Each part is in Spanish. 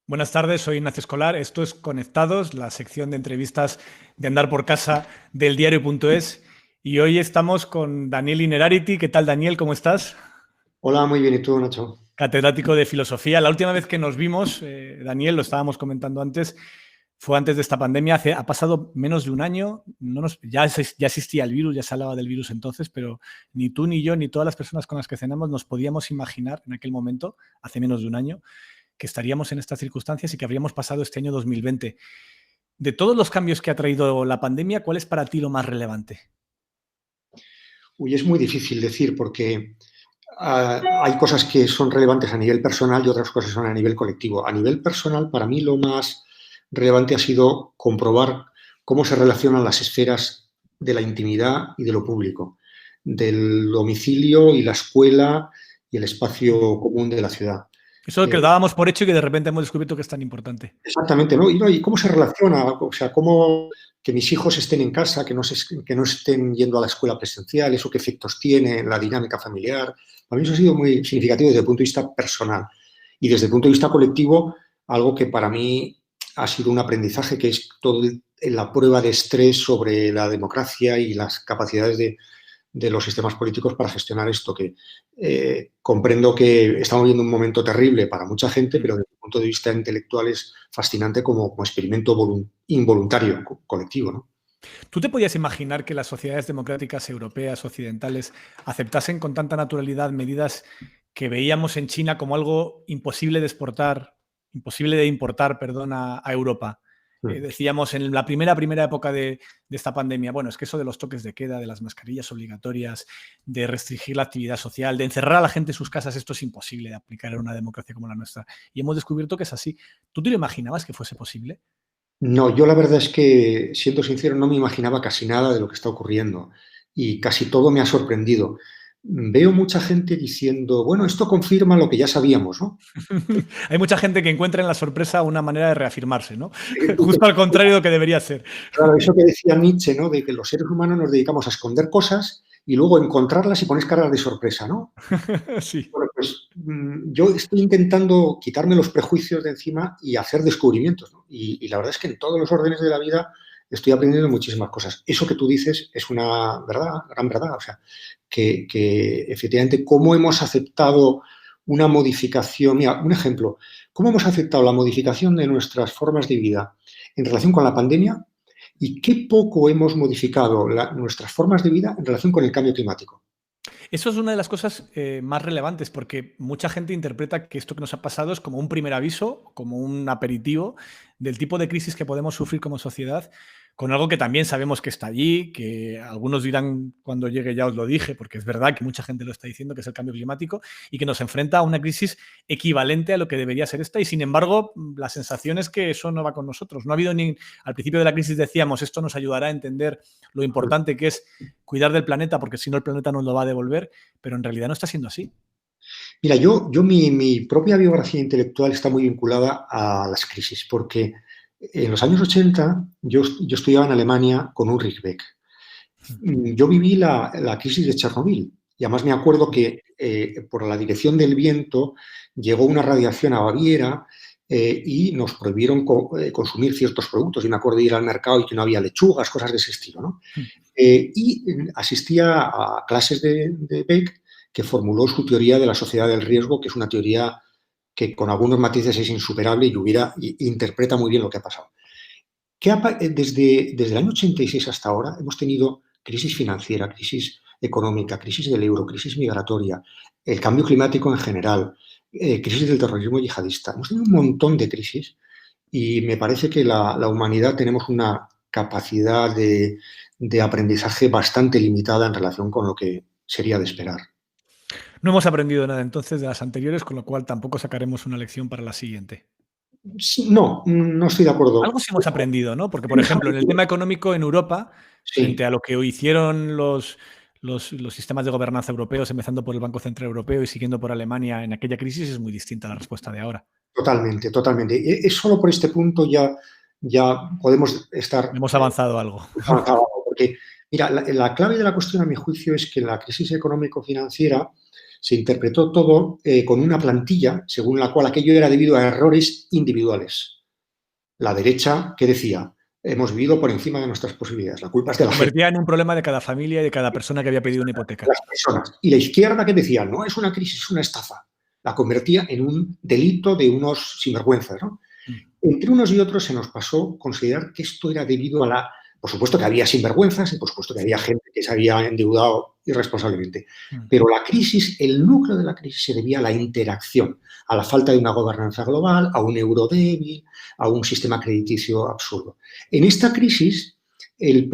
Buenas tardes, soy Ignacio Escolar. Esto es Conectados, la sección de entrevistas de Andar por Casa del diario.es. Y hoy estamos con Daniel Innerarity. ¿Qué tal, Daniel? ¿Cómo estás? Hola, muy bien. ¿Y tú, Nacho? Catedrático de filosofía. La última vez que nos vimos, Daniel, lo estábamos comentando antes, fue antes de esta pandemia. Ha pasado menos de un año. Ya existía el virus, ya se hablaba del virus entonces, pero ni tú, ni yo, ni todas las personas con las que cenamos nos podíamos imaginar en aquel momento, hace menos de un año, que estaríamos en estas circunstancias y que habríamos pasado este año 2020. De todos los cambios que ha traído la pandemia, ¿cuál es para ti lo más relevante? Uy, es muy difícil decir porque hay cosas que son relevantes a nivel personal y otras cosas son a nivel colectivo. A nivel personal, para mí lo más relevante ha sido comprobar cómo se relacionan las esferas de la intimidad y de lo público, del domicilio y la escuela y el espacio común de la ciudad. Eso que lo Eh, dábamos por hecho y que de repente hemos descubierto que es tan importante. Exactamente, ¿no? ¿Y cómo se relaciona? O sea, cómo que mis hijos estén en casa, que no estén yendo a la escuela presencial, eso qué efectos tiene en la dinámica familiar. Para mí eso ha sido muy significativo desde el punto de vista personal. Y desde el punto de vista colectivo, algo que para mí ha sido un aprendizaje, que es la prueba de estrés sobre la democracia y las capacidades de los sistemas políticos para gestionar esto, que comprendo que estamos viviendo un momento terrible para mucha gente, pero desde el punto de vista intelectual es fascinante como experimento involuntario, colectivo, ¿no? ¿Tú te podías imaginar que las sociedades democráticas europeas, occidentales, aceptasen con tanta naturalidad medidas que veíamos en China como algo imposible de exportar, imposible de importar, perdón, a Europa? Mm. Decíamos en la primera época de esta pandemia, bueno, es que eso de los toques de queda, de las mascarillas obligatorias, de restringir la actividad social, de encerrar a la gente en sus casas, esto es imposible de aplicar en una democracia como la nuestra. Y hemos descubierto que es así. ¿Tú te lo imaginabas que fuese posible? No, yo la verdad es que, siendo sincero, no me imaginaba casi nada de lo que está ocurriendo y casi todo me ha sorprendido. Veo mucha gente diciendo, bueno, esto confirma lo que ya sabíamos, ¿no? Hay mucha gente que encuentra en la sorpresa una manera de reafirmarse, ¿no? Justo al contrario de lo que debería ser. Claro, eso que decía Nietzsche, ¿no? De que los seres humanos nos dedicamos a esconder cosas y luego encontrarlas y pones cara de sorpresa, ¿no? Sí. Bueno, pues yo estoy intentando quitarme los prejuicios de encima y hacer descubrimientos, ¿no? Y la verdad es que en todos los órdenes de la vida estoy aprendiendo muchísimas cosas. Eso que tú dices es una verdad, gran verdad. O sea, que efectivamente cómo hemos aceptado una modificación. Mira, un ejemplo, cómo hemos aceptado la modificación de nuestras formas de vida en relación con la pandemia y qué poco hemos modificado nuestras formas de vida en relación con el cambio climático. Eso es una de las cosas más relevantes porque mucha gente interpreta que esto que nos ha pasado es como un primer aviso, como un aperitivo del tipo de crisis que podemos sufrir como sociedad, con algo que también sabemos que está allí, que algunos dirán cuando llegue ya os lo dije, porque es verdad que mucha gente lo está diciendo, que es el cambio climático y que nos enfrenta a una crisis equivalente a lo que debería ser esta. Y sin embargo, la sensación es que eso no va con nosotros. No ha habido ni... Al principio de la crisis decíamos, esto nos ayudará a entender lo importante que es cuidar del planeta, porque si no el planeta nos lo va a devolver, pero en realidad no está siendo así. Mira, mi propia biografía intelectual está muy vinculada a las crisis, porque en los años 80 yo estudiaba en Alemania con Ulrich Beck. Yo viví la crisis de Chernobyl y además me acuerdo que por la dirección del viento llegó una radiación a Baviera y nos prohibieron consumir ciertos productos. Y me acuerdo de ir al mercado y que no había lechugas, cosas de ese estilo, ¿no? Y asistía a clases de Beck, que formuló su teoría de la sociedad del riesgo, que es una teoría que con algunos matices es insuperable y interpreta muy bien lo que ha pasado. Desde el año 86 hasta ahora hemos tenido crisis financiera, crisis económica, crisis del euro, crisis migratoria, el cambio climático en general, crisis del terrorismo yihadista. Hemos tenido un montón de crisis y me parece que la humanidad tenemos una capacidad de aprendizaje bastante limitada en relación con lo que sería de esperar. No hemos aprendido nada entonces de las anteriores, con lo cual tampoco sacaremos una lección para la siguiente. No, no estoy de acuerdo. Algo sí hemos aprendido, ¿no? Porque, por ejemplo, en el tema económico en Europa, frente Sí, a lo que hicieron los sistemas de gobernanza europeos, empezando por el Banco Central Europeo y siguiendo por Alemania en aquella crisis, es muy distinta a la respuesta de ahora. totalmente, totalmente. Es solo por este punto ya podemos estar Hemos avanzado algo. porque, mira, la clave de la cuestión, a mi juicio, es que la crisis económico-financiera se interpretó todo con una plantilla según la cual aquello era debido a errores individuales. La derecha, ¿qué decía? Hemos vivido por encima de nuestras posibilidades. La culpa es de Se la gente, convertía en un problema de cada familia y de cada persona que había pedido una hipoteca. las personas. Y la izquierda, ¿qué decía? No es una crisis, es una estafa. La convertía en un delito de unos sinvergüenzas, ¿no? Mm. Entre unos y otros se nos pasó considerar que esto era debido a la... Por supuesto que había sinvergüenzas y por supuesto que había gente que se había endeudado irresponsablemente. Mm. Pero la crisis, el núcleo de la crisis se debía a la interacción, a la falta de una gobernanza global, a un euro débil, a un sistema crediticio absurdo. En esta crisis, la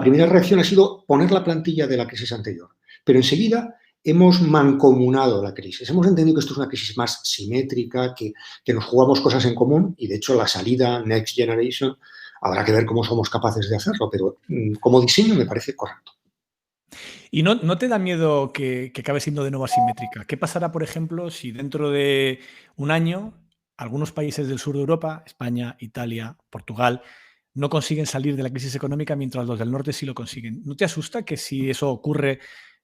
primera reacción ha sido poner la plantilla de la crisis anterior. Pero enseguida hemos mancomunado la crisis. Hemos entendido que esto es una crisis más simétrica, que nos jugamos cosas en común y, de hecho, la salida Next Generation habrá que ver cómo somos capaces de hacerlo, pero como diseño me parece correcto. ¿Y no te da miedo que acabe siendo de nuevo asimétrica? ¿Qué pasará, por ejemplo, si dentro de un año algunos países del sur de Europa, España, Italia, Portugal, no consiguen salir de la crisis económica mientras los del norte sí lo consiguen? ¿No te asusta que si eso ocurre,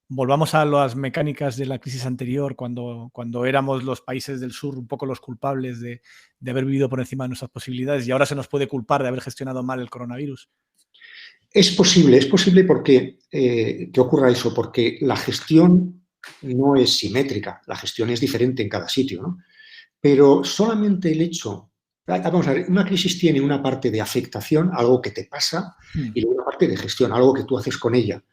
volvamos a las mecánicas de la crisis anterior, cuando éramos los países del sur un poco los culpables de haber vivido por encima de nuestras posibilidades y ahora se nos puede culpar de haber gestionado mal el coronavirus? Es posible porque, que ocurra eso, porque la gestión no es simétrica, la gestión es diferente en cada sitio, ¿no? Pero solamente el hecho, vamos a ver, una crisis tiene una parte de afectación, algo que te pasa, y luego una parte de gestión, algo que tú haces con ella.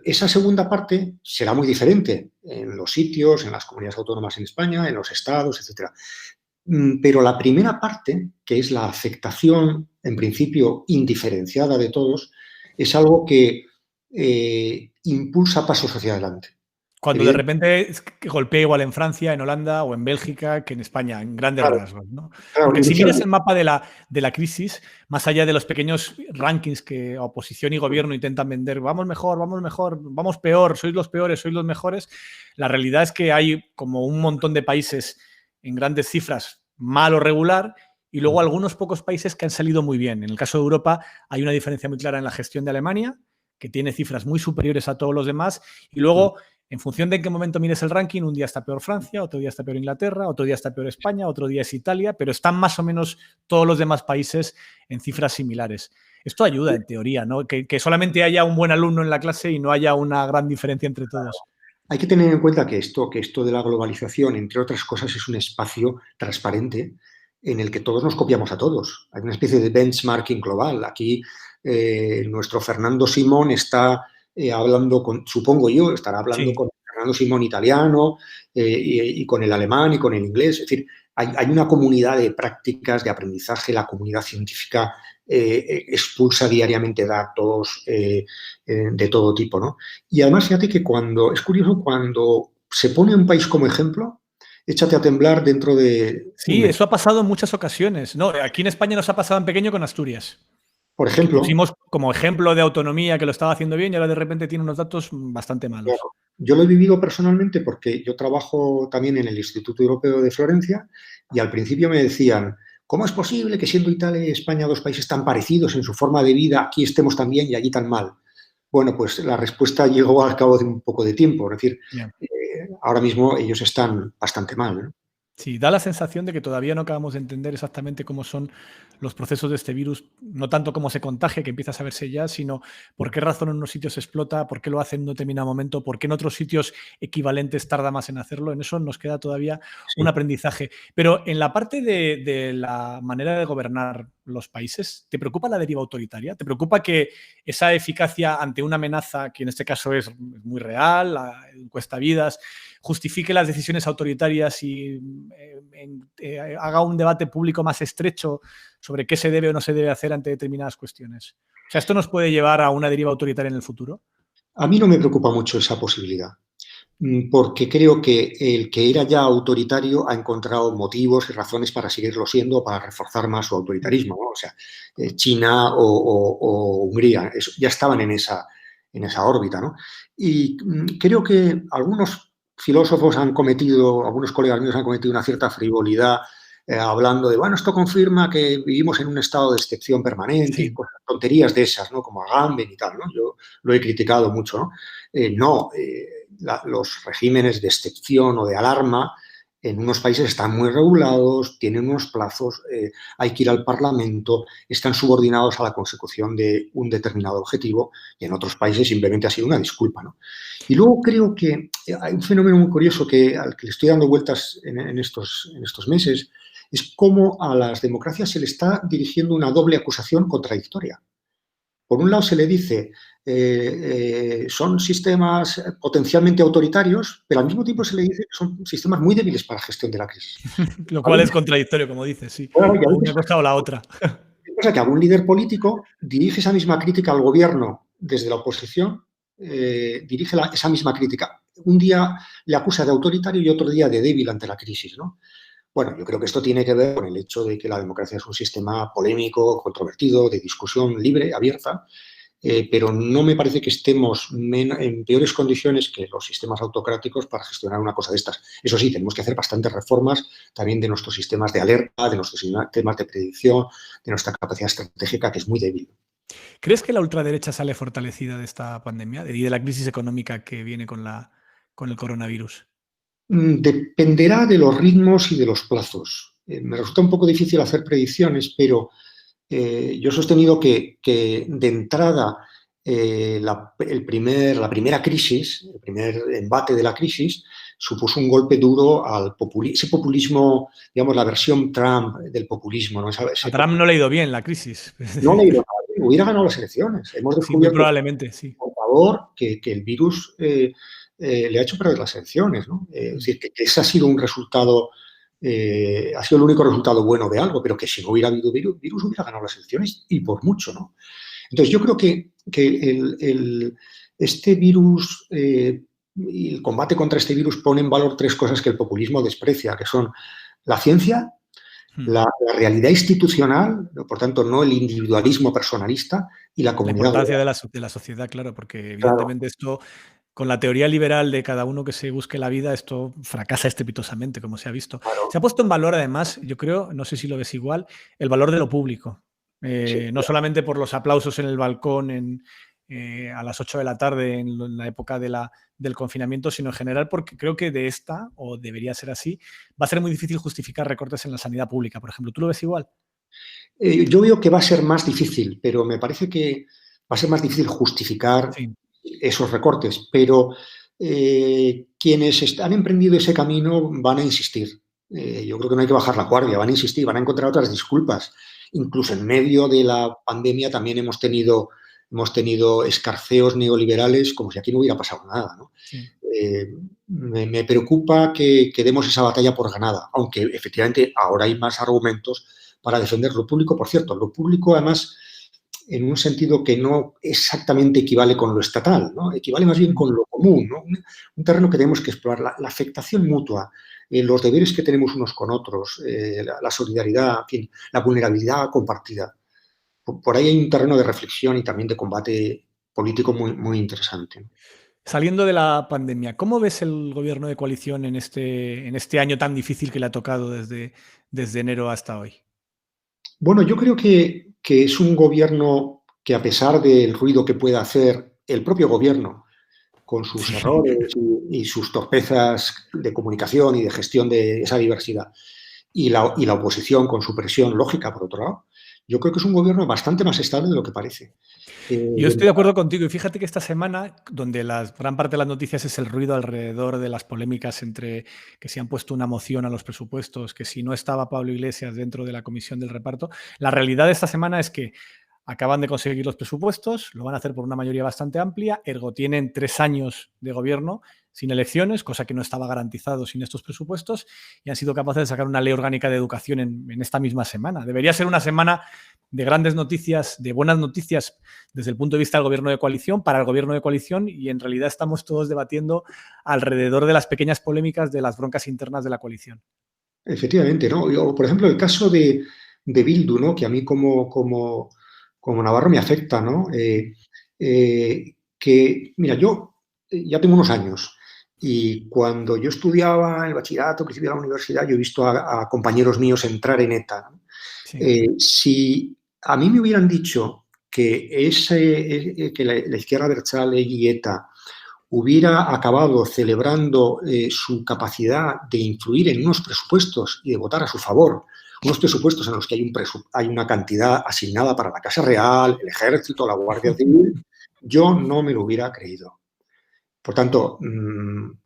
Esa segunda parte será muy diferente en los sitios, en las comunidades autónomas en España, en los estados, etcétera. Pero la primera parte, que es la afectación, en principio, indiferenciada de todos, es algo que impulsa pasos hacia adelante. Cuando de repente golpea igual en Francia, en Holanda o en Bélgica que en España, en grandes Claro, rasgos, ¿no? claro, Porque si miras el mapa de la crisis, más allá de los pequeños rankings que oposición y gobierno intentan vender, vamos mejor, vamos peor, sois los peores, sois los mejores, la realidad es que hay como un montón de países en grandes cifras mal o regular y luego algunos pocos países que han salido muy bien. En el caso de Europa hay una diferencia muy clara en la gestión de Alemania, que tiene cifras muy superiores a todos los demás, y luego en función de en qué momento mires el ranking, un día está peor Francia, otro día está peor Inglaterra, otro día está peor España, otro día es Italia, pero están más o menos todos los demás países en cifras similares. Esto ayuda, en teoría, ¿no? Que solamente haya un buen alumno en la clase y no haya una gran diferencia entre todos. Hay que tener en cuenta que esto de la globalización, entre otras cosas, es un espacio transparente en el que todos nos copiamos a todos. Hay una especie de benchmarking global. Aquí nuestro Fernando Simón está hablando supongo yo, estará hablando con Fernando Simón italiano y con el alemán y con el inglés. Es decir, hay una comunidad de prácticas, de aprendizaje, la comunidad científica expulsa diariamente datos de todo tipo, ¿no? Y además, fíjate que es curioso, cuando se pone un país como ejemplo, échate a temblar dentro de... Sí, eso ha pasado en muchas ocasiones. No, aquí en España nos ha pasado en pequeño con Asturias. Por ejemplo... Que pusimos como ejemplo de autonomía que lo estaba haciendo bien y ahora de repente tiene unos datos bastante malos. Claro. Yo lo he vivido personalmente porque yo trabajo también en el Instituto Europeo de Florencia y al principio me decían, ¿cómo es posible que siendo Italia y España dos países tan parecidos en su forma de vida, aquí estemos tan bien y allí tan mal? Bueno, pues la respuesta llegó al cabo de un poco de tiempo. Es decir, ahora mismo ellos están bastante mal, ¿no? Sí, da la sensación de que todavía no acabamos de entender exactamente cómo son los procesos de este virus, no tanto cómo se contagia, que empieza a saberse ya, sino por qué razón en unos sitios explota, por qué lo hace en un determinado momento, por qué en otros sitios equivalentes tarda más en hacerlo. En eso nos queda todavía un aprendizaje. Pero en la parte de la manera de gobernar los países, ¿te preocupa la deriva autoritaria? ¿Te preocupa que esa eficacia ante una amenaza, que en este caso es muy real, cuesta vidas, justifique las decisiones autoritarias y haga un debate público más estrecho sobre qué se debe o no se debe hacer ante determinadas cuestiones? O sea, ¿esto nos puede llevar a una deriva autoritaria en el futuro? A mí no me preocupa mucho esa posibilidad, porque creo que el que era ya autoritario ha encontrado motivos y razones para seguirlo siendo, para reforzar más su autoritarismo, ¿no? O sea, China o Hungría ya estaban en esa órbita, ¿no? Y creo que algunos filósofos algunos colegas míos han cometido una cierta frivolidad hablando de, bueno, esto confirma que vivimos en un estado de excepción permanente y cosas, tonterías de esas, ¿no? Como Agamben y tal, ¿no? Yo lo he criticado mucho, ¿no? los regímenes de excepción o de alarma en unos países están muy regulados, tienen unos plazos, hay que ir al Parlamento, están subordinados a la consecución de un determinado objetivo, y en otros países simplemente ha sido una disculpa, ¿no? Y luego creo que hay un fenómeno muy curioso al que le estoy dando vueltas en estos meses, es cómo a las democracias se le está dirigiendo una doble acusación contradictoria. Por un lado se le dice, son sistemas potencialmente autoritarios, pero al mismo tiempo se le dice que son sistemas muy débiles para la gestión de la crisis. Lo cual es contradictorio, como dices, sí. Claro, y a O veces una cosa o la otra. pasa que algún líder político dirige esa misma crítica al gobierno desde la oposición, dirige esa misma crítica. Un día le acusa de autoritario y otro día de débil ante la crisis, ¿no? Bueno, yo creo que esto tiene que ver con el hecho de que la democracia es un sistema polémico, controvertido, de discusión libre, abierta, pero no me parece que estemos en peores condiciones que los sistemas autocráticos para gestionar una cosa de estas. Eso sí, tenemos que hacer bastantes reformas también de nuestros sistemas de alerta, de nuestros sistemas de predicción, de nuestra capacidad estratégica, que es muy débil. ¿Crees que la ultraderecha sale fortalecida de esta pandemia y de la crisis económica que viene con el coronavirus? Dependerá de los ritmos y de los plazos. Me resulta un poco difícil hacer predicciones, pero yo he sostenido que de entrada la primera crisis, el primer embate de la crisis, supuso un golpe duro al ese populismo, digamos, la versión Trump del populismo, ¿no? A Trump no le ha ido bien la crisis. No le ha ido nada bien, hubiera ganado las elecciones. Hemos Sí, muy descubierto, probablemente, sí. por favor, que el virus le ha hecho perder las elecciones, ¿no? Es decir, que ese ha sido un resultado, ha sido el único resultado bueno de algo, pero que si no hubiera habido virus hubiera ganado las elecciones y por mucho, ¿no? Entonces, yo creo que este virus y el combate contra este virus pone en valor tres cosas que el populismo desprecia, que son la ciencia, la realidad institucional, por tanto, no el individualismo personalista, y la La comunidad importancia global. de la sociedad, claro, porque Claro, evidentemente esto, con la teoría liberal de cada uno que se busque la vida, esto fracasa estrepitosamente, como se ha visto. Se claro. ha puesto en valor, además, yo creo, no sé si lo ves igual, el valor de lo público. Sí, No solamente por los aplausos en el balcón a las 8 de la tarde en la época del confinamiento, sino en general porque creo que de esta, o debería ser así, va a ser muy difícil justificar recortes en la sanidad pública, por ejemplo. ¿Tú lo ves igual? Yo veo que va a ser más difícil, pero me parece que va a ser más difícil justificar Sí. esos recortes, pero quienes han emprendido ese camino van a insistir. Yo creo que no hay que bajar la guardia, van a insistir, van a encontrar otras disculpas. Incluso en medio de la pandemia también hemos tenido escarceos neoliberales como si aquí no hubiera pasado nada, ¿no? Sí. Me preocupa que demos esa batalla por ganada, aunque efectivamente ahora hay más argumentos para defender lo público. Por cierto, lo público además en un sentido que no exactamente equivale con lo estatal, ¿no? Equivale más bien con lo común, ¿no? Un terreno que tenemos que explorar, la afectación mutua, los deberes que tenemos unos con otros, la solidaridad, en fin, la vulnerabilidad compartida. Por ahí hay un terreno de reflexión y también de combate político muy, muy interesante. Saliendo de la pandemia, ¿cómo ves el gobierno de coalición en este año tan difícil que le ha tocado desde enero hasta hoy? Bueno, yo creo que es un gobierno que, a pesar del ruido que pueda hacer el propio gobierno con sus Sí. errores y sus torpezas de comunicación y de gestión de esa diversidad, y la oposición con su presión lógica, por otro lado, yo creo que es un gobierno bastante más estable de lo que parece. Yo estoy de acuerdo contigo y fíjate que esta semana, donde gran parte de las noticias es el ruido alrededor de las polémicas entre que se han puesto una moción a los presupuestos, que si no estaba Pablo Iglesias dentro de la comisión del reparto, la realidad de esta semana es que acaban de conseguir los presupuestos, lo van a hacer por una mayoría bastante amplia, ergo tienen 3 años de gobierno sin elecciones, cosa que no estaba garantizado sin estos presupuestos, y han sido capaces de sacar una ley orgánica de educación en esta misma semana. Debería ser una semana de grandes noticias, de buenas noticias desde el punto de vista del gobierno de coalición, para el gobierno de coalición, y en realidad estamos todos debatiendo alrededor de las pequeñas polémicas de las broncas internas de la coalición. Efectivamente, ¿no? Por ejemplo, el caso de Bildu, ¿no? Que a mí como navarro me afecta, ¿no? Mira, yo ya tengo unos años y cuando yo estudiaba el bachillerato, al principio de la universidad, yo he visto a compañeros míos entrar en ETA, ¿no? Sí. Si a mí me hubieran dicho que la izquierda abertzale y ETA hubiera acabado celebrando su capacidad de influir en unos presupuestos y de votar a su favor, unos presupuestos en los que hay una cantidad asignada para la Casa Real, el Ejército, la Guardia Civil, yo no me lo hubiera creído. Por tanto,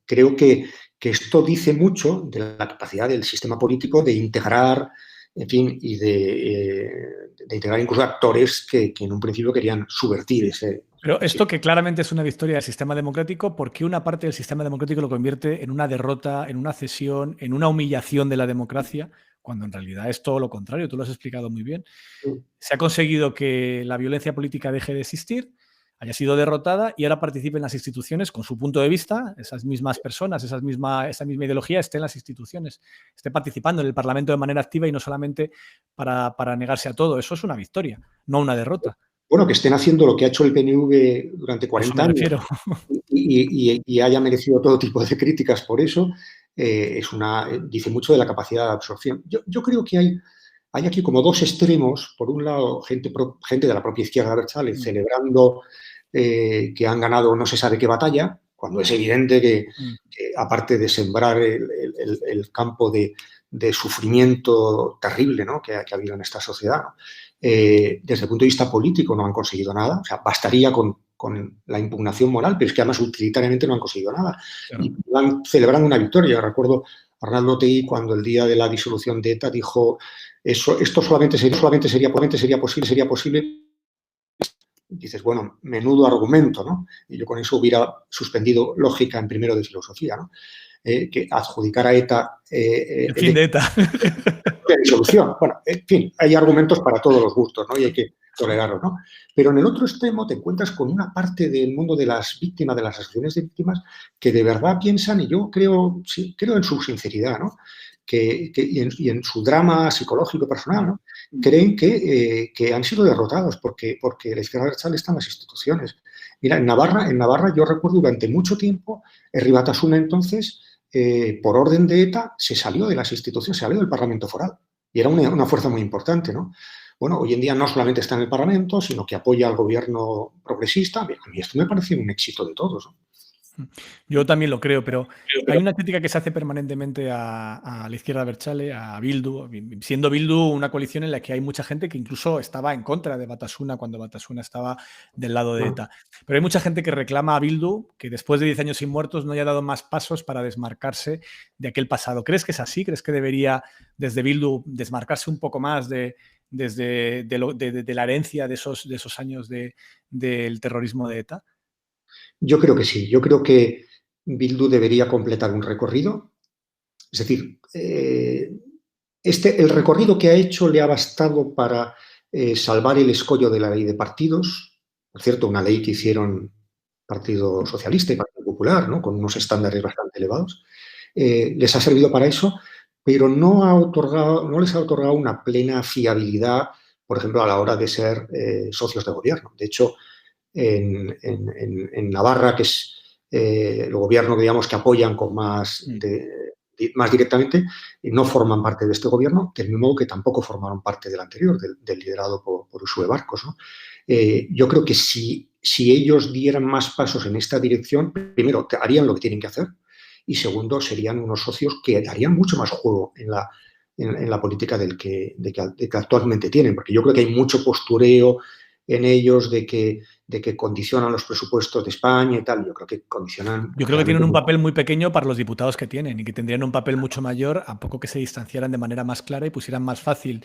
creo que esto dice mucho de la capacidad del sistema político de integrar, en fin, y de integrar incluso actores que en un principio querían subvertir ese... Pero esto que claramente es una victoria del sistema democrático, ¿por qué una parte del sistema democrático lo convierte en una derrota, en una cesión, en una humillación de la democracia, cuando en realidad es todo lo contrario? Tú lo has explicado muy bien. Se ha conseguido que la violencia política deje de existir, haya sido derrotada y ahora participe en las instituciones con su punto de vista, esas mismas personas, esa misma ideología esté en las instituciones, esté participando en el Parlamento de manera activa y no solamente para negarse a todo. Eso es una victoria, no una derrota. Bueno, que estén haciendo lo que ha hecho el PNV durante 40 años y haya merecido todo tipo de críticas por eso, dice mucho de la capacidad de absorción. Yo creo que hay aquí como dos extremos. Por un lado, gente de la propia izquierda abertzale celebrando que han ganado no se sabe qué batalla, cuando es evidente que aparte de sembrar el campo de sufrimiento terrible, ¿no?, que ha habido en esta sociedad, desde el punto de vista político no han conseguido nada. O sea, bastaría con la impugnación moral, pero es que además utilitariamente no han conseguido nada. Claro. Y van celebrando una victoria. Recuerdo a Arnaldo Otegi cuando el día de la disolución de ETA dijo esto solamente sería posible. Dices, bueno, menudo argumento, ¿no? Y yo con eso hubiera suspendido lógica en primero de filosofía, ¿no? Que adjudicar a ETA... el fin de ETA. La disolución. Bueno, en fin, hay argumentos para todos los gustos, ¿no? Y hay que tolerarlo, ¿no? Pero en el otro extremo te encuentras con una parte del mundo de las víctimas, de las asociaciones de víctimas, que de verdad piensan, y yo creo en su sinceridad, ¿no?, y en su drama psicológico personal, ¿no?, creen que han sido derrotados porque la izquierda abertzale está en las instituciones. Mira, en Navarra yo recuerdo durante mucho tiempo, Herri Batasuna entonces, por orden de ETA, se salió de las instituciones, se salió del Parlamento Foral. Y era una fuerza muy importante, ¿no? Bueno, hoy en día no solamente está en el Parlamento, sino que apoya al gobierno progresista. A mí esto me parece un éxito de todos, ¿no? Yo también lo creo, pero hay una crítica que se hace permanentemente a la izquierda abertzale, a Bildu, siendo Bildu una coalición en la que hay mucha gente que incluso estaba en contra de Batasuna cuando Batasuna estaba del lado de ETA. Pero hay mucha gente que reclama a Bildu que después de 10 años sin muertos no haya dado más pasos para desmarcarse de aquel pasado. ¿Crees que es así? ¿Crees que debería desde Bildu desmarcarse un poco más de la herencia de esos años del terrorismo de ETA? Yo creo que sí. Yo creo que Bildu debería completar un recorrido. Es decir, el recorrido que ha hecho le ha bastado para salvar el escollo de la ley de partidos. Por cierto, una ley que hicieron Partido Socialista y Partido Popular, ¿no?, con unos estándares bastante elevados. Les ha servido para eso, pero no les ha otorgado una plena fiabilidad, por ejemplo, a la hora de ser socios de gobierno. De hecho, en Navarra, que es el gobierno, digamos, que apoyan con más directamente, no forman parte de este gobierno, del mismo modo que tampoco formaron parte del anterior, del liderado por Uxue Barkos, ¿no? Yo creo que si ellos dieran más pasos en esta dirección, primero, harían lo que tienen que hacer, y segundo, serían unos socios que darían mucho más juego en la política de que actualmente tienen, porque yo creo que hay mucho postureo en ellos de que condicionan los presupuestos de España y tal. Yo creo que condicionan... Yo creo que tienen un papel muy pequeño para los diputados que tienen y que tendrían un papel mucho mayor a poco que se distanciaran de manera más clara y pusieran más fácil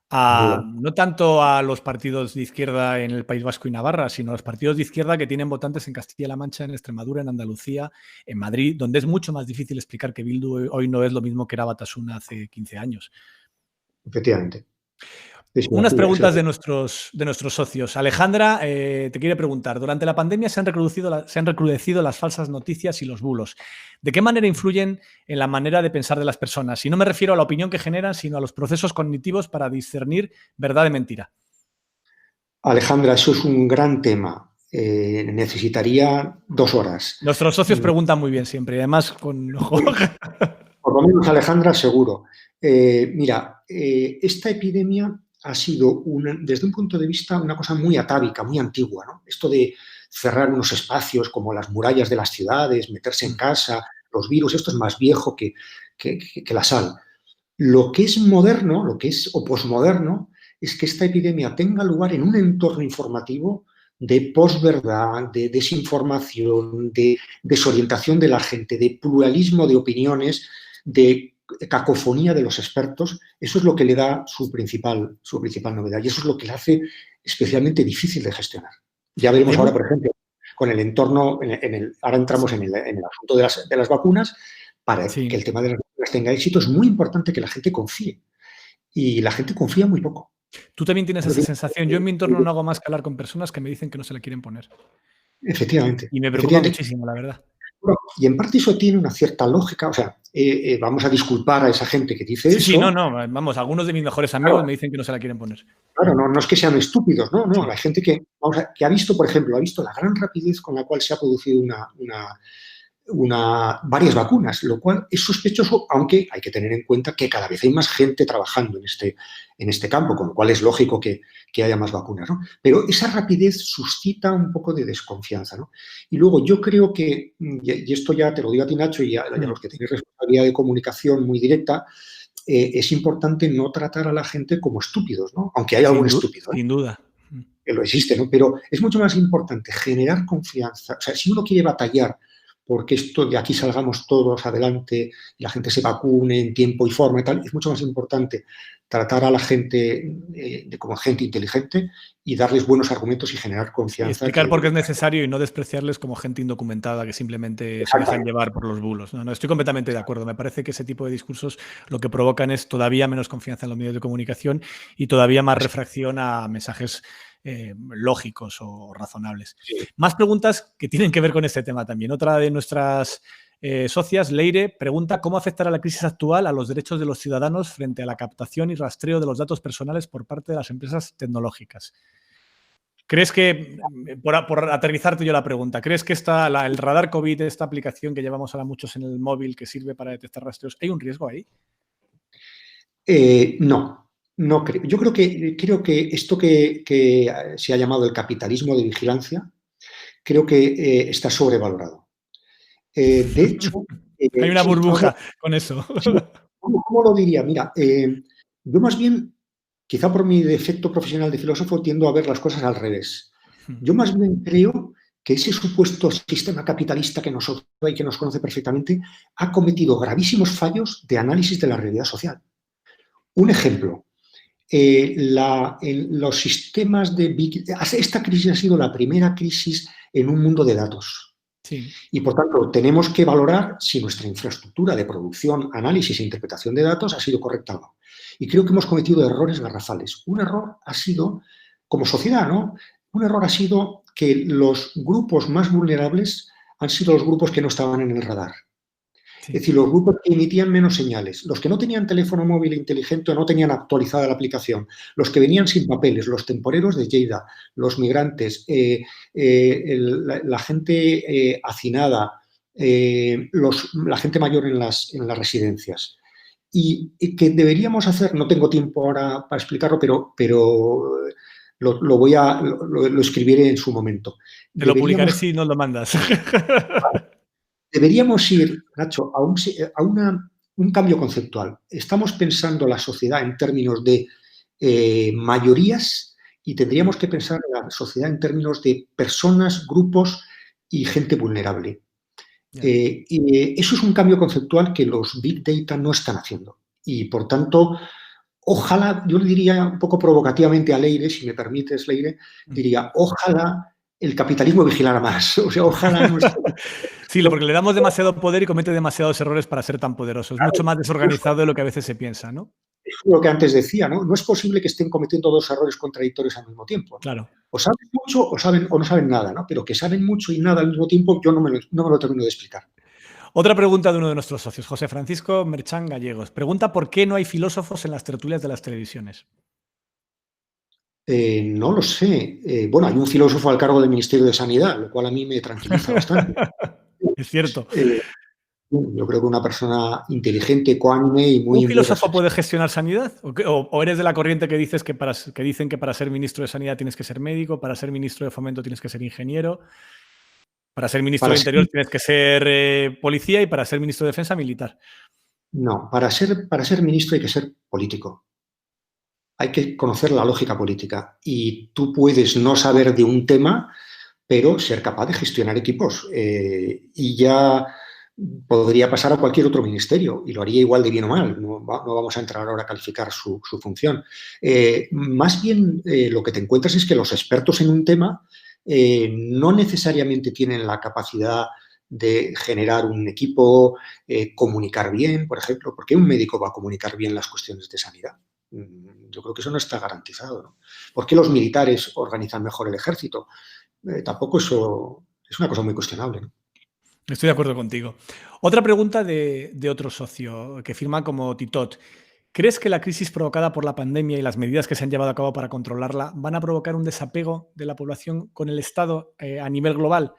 no tanto a los partidos de izquierda en el País Vasco y Navarra, sino a los partidos de izquierda que tienen votantes en Castilla-La Mancha, en Extremadura, en Andalucía, en Madrid, donde es mucho más difícil explicar que Bildu hoy no es lo mismo que era Batasuna hace 15 años. Efectivamente. Unas preguntas de nuestros socios. Alejandra te quiere preguntar, durante la pandemia se han recrudecido las falsas noticias y los bulos. ¿De qué manera influyen en la manera de pensar de las personas? Y no me refiero a la opinión que generan, sino a los procesos cognitivos para discernir verdad de mentira. Alejandra, eso es un gran tema. Necesitaría 2 horas. Nuestros socios preguntan muy bien siempre, y además con ojo. Por lo menos, Alejandra, seguro. Mira, esta epidemia ha sido, desde un punto de vista, una cosa muy atávica, muy antigua, ¿no? Esto de cerrar unos espacios como las murallas de las ciudades, meterse en casa, los virus, esto es más viejo que la sal. Lo que es moderno, lo que es o posmoderno, es que esta epidemia tenga lugar en un entorno informativo de posverdad, de desinformación, de desorientación de la gente, de pluralismo de opiniones, de cacofonía de los expertos. Eso es lo que le da su principal novedad y eso es lo que le hace especialmente difícil de gestionar. Ya veremos ahora, por ejemplo, con el entorno, ahora entramos en el asunto de las vacunas. Para que el tema de las vacunas tenga éxito es muy importante que la gente confíe y la gente confía muy poco. Tú también tienes esa sensación. Yo en mi entorno no hago más que hablar con personas que me dicen que no se la quieren poner. Efectivamente. Y me preocupa muchísimo, la verdad. Y en parte eso tiene una cierta lógica, o sea, vamos a disculpar a esa gente que dice eso. Sí, no, vamos, algunos de mis mejores amigos me dicen que no se la quieren poner. Claro, no es que sean estúpidos, no, la gente que ha visto, por ejemplo, la gran rapidez con la cual se ha producido varias vacunas, lo cual es sospechoso, aunque hay que tener en cuenta que cada vez hay más gente trabajando en este campo, con lo cual es lógico que haya más vacunas, ¿no? Pero esa rapidez suscita un poco de desconfianza, ¿no? Y luego yo creo que, y esto ya te lo digo a ti, Nacho, y a los que tenéis responsabilidad de comunicación muy directa, es importante no tratar a la gente como estúpidos, ¿no? Aunque hay algún estúpido. Sin duda. Que lo existe, ¿no? Pero es mucho más importante generar confianza. O sea, si uno quiere batallar porque esto de aquí salgamos todos adelante y la gente se vacune en tiempo y forma y tal, es mucho más importante tratar a la gente como gente inteligente y darles buenos argumentos y generar confianza. Y explicar por qué es necesario y no despreciarles como gente indocumentada que simplemente se dejan llevar por los bulos. No, estoy completamente de acuerdo. Me parece que ese tipo de discursos lo que provocan es todavía menos confianza en los medios de comunicación y todavía más refracción a mensajes lógicos o razonables. Sí. Más preguntas que tienen que ver con este tema también. Otra de nuestras socias, Leire, pregunta cómo afectará la crisis actual a los derechos de los ciudadanos frente a la captación y rastreo de los datos personales por parte de las empresas tecnológicas. ¿Crees que, por aterrizarte yo la pregunta, ¿crees que el radar COVID, esta aplicación que llevamos ahora muchos en el móvil que sirve para detectar rastreos, hay un riesgo ahí? No creo. Yo creo que esto que se ha llamado el capitalismo de vigilancia, creo que está sobrevalorado. De hecho... hay una burbuja con eso. ¿Cómo lo diría? Mira, yo más bien, quizá por mi defecto profesional de filósofo, tiendo a ver las cosas al revés. Yo más bien creo que ese supuesto sistema capitalista que nos observa y que nos conoce perfectamente ha cometido gravísimos fallos de análisis de la realidad social. Un ejemplo, los sistemas de Big Data. Esta crisis ha sido la primera crisis en un mundo de datos. Sí. Y, por tanto, tenemos que valorar si nuestra infraestructura de producción, análisis e interpretación de datos ha sido correcta o no. Y creo que hemos cometido errores garrafales. Un error ha sido, como sociedad, ¿no? Un error ha sido que los grupos más vulnerables han sido los grupos que no estaban en el radar. Sí. Es decir, los grupos que emitían menos señales, los que no tenían teléfono móvil inteligente o no tenían actualizada la aplicación, los que venían sin papeles, los temporeros de Lleida, los migrantes, la gente hacinada, la gente mayor en las residencias. Y que deberíamos hacer, no tengo tiempo ahora para explicarlo, pero lo escribiré en su momento. Te lo publicaré si nos lo mandas. Deberíamos ir, Nacho, a un cambio conceptual. Estamos pensando la sociedad en términos de mayorías y tendríamos que pensar la sociedad en términos de personas, grupos y gente vulnerable. Y eso es un cambio conceptual que los Big Data no están haciendo. Y, por tanto, ojalá, yo le diría un poco provocativamente a Leire, si me permites, Leire, diría, ojalá el capitalismo vigilara más. O sea, ojalá... Sí, porque le damos demasiado poder y comete demasiados errores para ser tan poderoso. Es mucho más desorganizado de lo que a veces se piensa, ¿no? Es lo que antes decía, ¿no? No es posible que estén cometiendo dos errores contradictorios al mismo tiempo, ¿no? Claro. O saben mucho o no saben nada, ¿no? Pero que saben mucho y nada al mismo tiempo, yo no me lo termino de explicar. Otra pregunta de uno de nuestros socios, José Francisco Merchán Gallegos. Pregunta por qué no hay filósofos en las tertulias de las televisiones. No lo sé. Bueno, hay un filósofo al cargo del Ministerio de Sanidad, lo cual a mí me tranquiliza bastante. Es cierto. Yo creo que una persona inteligente, ecuánime y ¿Un muy filósofo reflexiva. puede gestionar sanidad? ¿O eres de la corriente que dices que dicen que para ser ministro de Sanidad tienes que ser médico, para ser ministro de Fomento tienes que ser ingeniero, para ser ministro Para de ser, Interior tienes que ser policía y para ser ministro de Defensa militar? no, para ser ministro hay que ser político. Hay que conocer la lógica política. Y tú puedes no saber de un tema, pero ser capaz de gestionar equipos. Y ya podría pasar a cualquier otro ministerio y lo haría igual de bien o mal. No vamos a entrar ahora a calificar su función. Más bien lo que te encuentras es que los expertos en un tema no necesariamente tienen la capacidad de generar un equipo, comunicar bien, por ejemplo, porque un médico va a comunicar bien las cuestiones de sanidad. Yo creo que eso no está garantizado, ¿no? ¿Por qué los militares organizan mejor el ejército? Tampoco eso es una cosa muy cuestionable, ¿no? Estoy de acuerdo contigo. Otra pregunta de otro socio que firma como Titot. ¿Crees que la crisis provocada por la pandemia y las medidas que se han llevado a cabo para controlarla van a provocar un desapego de la población con el Estado a nivel global?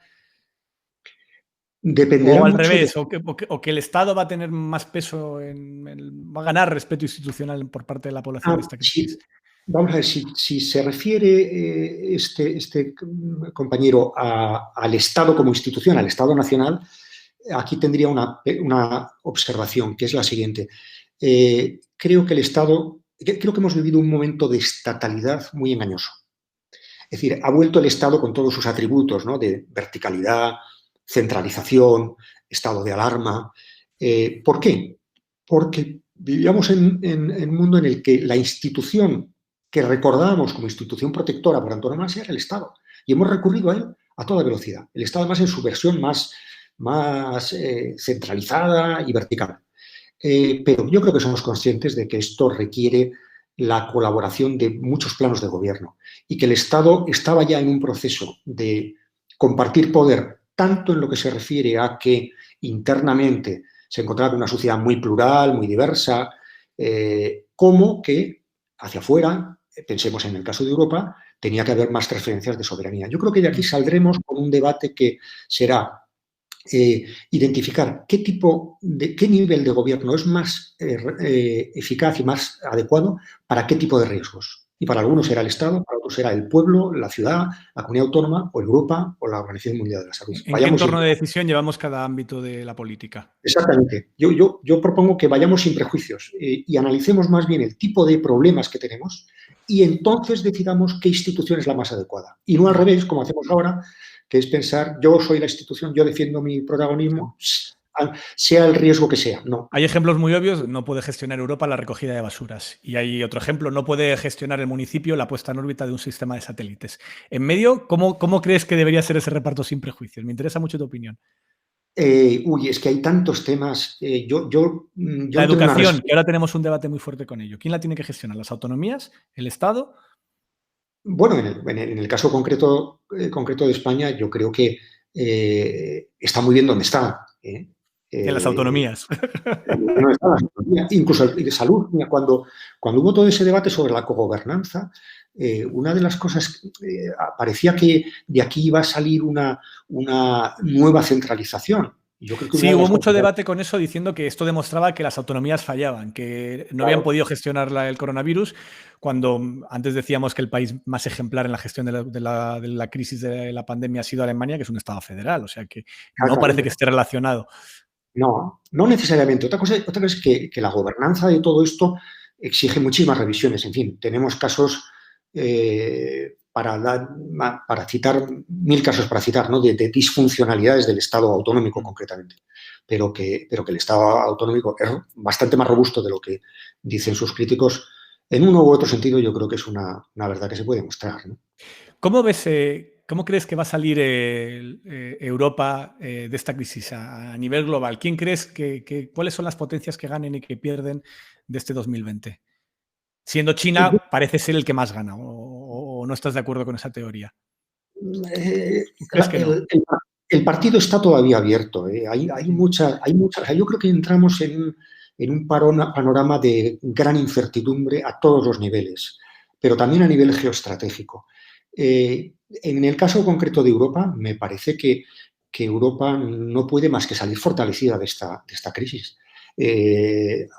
Dependerá O al mucho de... revés, o que el Estado va a tener más peso, va a ganar respeto institucional por parte de la población de esta crisis. Vamos a ver, si se refiere este compañero al Estado como institución, al Estado nacional, aquí tendría una observación, que es la siguiente. Creo que creo que hemos vivido un momento de estatalidad muy engañoso. Es decir, ha vuelto el Estado con todos sus atributos, ¿no? De verticalidad, centralización, estado de alarma. ¿Por qué? Porque vivíamos en un mundo en el que la institución que recordábamos como institución protectora por antonomasia era el Estado. Y hemos recurrido a él a toda velocidad. El Estado, además, en su versión más centralizada y vertical. Pero yo creo que somos conscientes de que esto requiere la colaboración de muchos planos de gobierno y que el Estado estaba ya en un proceso de compartir poder, tanto en lo que se refiere a que internamente se encontraba con una sociedad muy plural, muy diversa, como que hacia afuera, pensemos en el caso de Europa, tenía que haber más transferencias de soberanía. Yo creo que de aquí saldremos con un debate que será identificar qué nivel de gobierno es más eficaz y más adecuado para qué tipo de riesgos. Y para algunos será el Estado, para otros será el pueblo, la ciudad, la comunidad autónoma o Europa o la Organización Mundial de la Salud. ¿En qué entorno de decisión llevamos cada ámbito de la política? Exactamente. Yo propongo que vayamos sin prejuicios y analicemos más bien el tipo de problemas que tenemos y entonces decidamos qué institución es la más adecuada. Y no al revés, como hacemos ahora, que es pensar, yo soy la institución, yo defiendo mi protagonismo, sea el riesgo que sea. No. Hay ejemplos muy obvios, no puede gestionar Europa la recogida de basuras. Y hay otro ejemplo, no puede gestionar el municipio la puesta en órbita de un sistema de satélites. En medio, ¿cómo crees que debería ser ese reparto sin prejuicios? Me interesa mucho tu opinión. Es que hay tantos temas. Yo La no tengo una educación, respuesta. que ahora tenemos un debate muy fuerte con ello. ¿Quién la tiene que gestionar? ¿Las autonomías? ¿El Estado? Bueno, en el caso concreto de España, yo creo que está muy bien donde está. En las Eh, autonomías. no está la autonomía. Incluso el de salud. Mira, cuando hubo todo ese debate sobre la cogobernanza, una de las cosas, parecía que de aquí iba a salir una nueva centralización. Y yo creo que una Sí, de hubo las mucho cosas... debate con eso diciendo que esto demostraba que las autonomías fallaban, que no habían Claro, podido gestionar el coronavirus, cuando antes decíamos que el país más ejemplar en la gestión de la crisis de la pandemia ha sido Alemania, que es un Estado federal, o sea que no parece que exactamente. esté relacionado. No, no necesariamente. Otra cosa es que la gobernanza de todo esto exige muchísimas revisiones. En fin, tenemos casos para citar, mil casos para citar, ¿no? De disfuncionalidades del Estado autonómico concretamente. Pero que el Estado autonómico es bastante más robusto de lo que dicen sus críticos. En uno u otro sentido, yo creo que es una verdad que se puede mostrar, ¿no? ¿Cómo crees que va a salir Europa de esta crisis a nivel global? ¿Quién crees cuáles son las potencias que ganen y que pierden de este 2020? Siendo China, parece ser el que más gana, o no estás de acuerdo con esa teoría. Eh, ¿Crees que no? el partido está todavía abierto. Hay mucha, o sea, yo creo que entramos en un panorama de gran incertidumbre a todos los niveles, pero también a nivel geoestratégico. En el caso concreto de Europa, me parece que que Europa no puede más que salir fortalecida de esta crisis.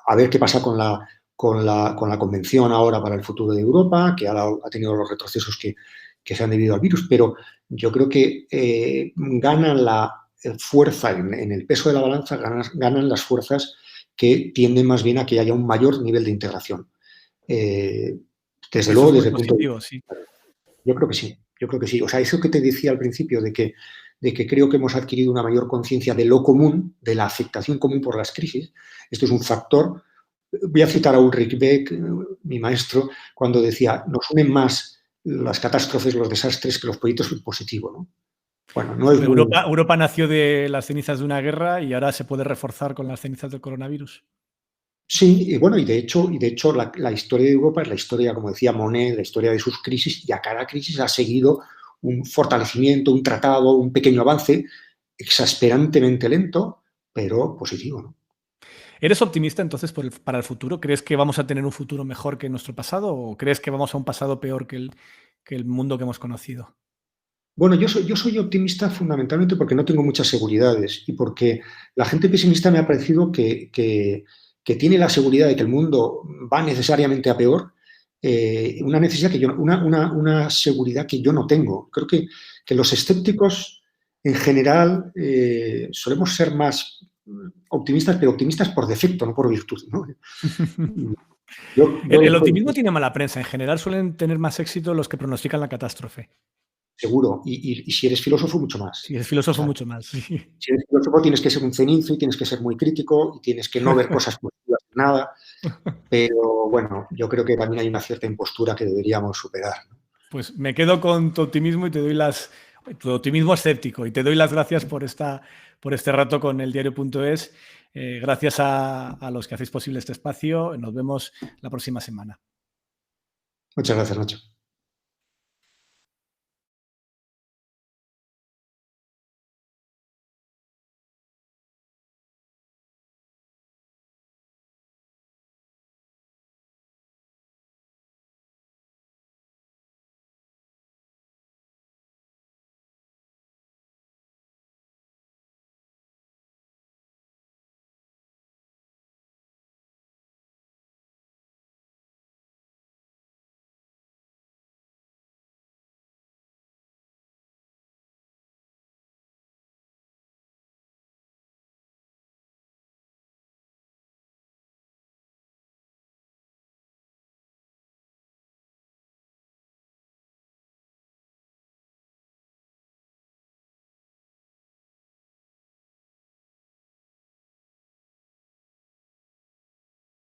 A ver qué pasa con la Convención ahora para el futuro de Europa, que ha tenido los retrocesos que se han debido al virus, pero yo creo que ganan la fuerza en el peso de la balanza, ganan las fuerzas que tienden más bien a que haya un mayor nivel de integración. Desde Eso luego, es muy desde el punto de positivo, vista. sí. Yo creo que sí, yo creo que sí. O sea, eso que te decía al principio de que creo que hemos adquirido una mayor conciencia de lo común, de la afectación común por las crisis. Esto es un factor. Voy a citar a Ulrich Beck, mi maestro, cuando decía, nos unen más las catástrofes, los desastres que los proyectos positivos, ¿no? Bueno, no Sí, es pero muy... Europa nació de las cenizas de una guerra y ahora se puede reforzar con las cenizas del coronavirus. Sí, y bueno, y de hecho la historia de Europa es la historia, como decía Monet, la historia de sus crisis, y a cada crisis ha seguido un fortalecimiento, un tratado, un pequeño avance, exasperantemente lento, pero positivo, ¿no? ¿Eres optimista entonces para el futuro? ¿Crees que vamos a tener un futuro mejor que nuestro pasado o crees que vamos a un pasado peor que el mundo que hemos conocido? Bueno, yo soy optimista fundamentalmente porque no tengo muchas seguridades y porque la gente pesimista me ha parecido que tiene la seguridad de que el mundo va necesariamente a peor, una necesidad que una seguridad que yo no tengo. Creo que los escépticos en general solemos ser más optimistas, pero optimistas por defecto, no por virtud, ¿no? Yo El dejo de optimismo tiene mala prensa. En general suelen tener más éxito los que pronostican la catástrofe. seguro, y si eres filósofo, mucho Si más. es O filósofo, sea, mucho más. Sí. si eres filósofo tienes que ser un cenizo y tienes que ser muy crítico y tienes que no ver cosas positivas en nada, pero bueno, yo creo que también hay una cierta impostura que deberíamos superar, ¿no? Pues me quedo con tu optimismo y te doy tu optimismo escéptico y te doy las gracias por este rato con el diario.es. Gracias a los que hacéis posible este espacio. Nos vemos la próxima semana. Muchas gracias, Nacho.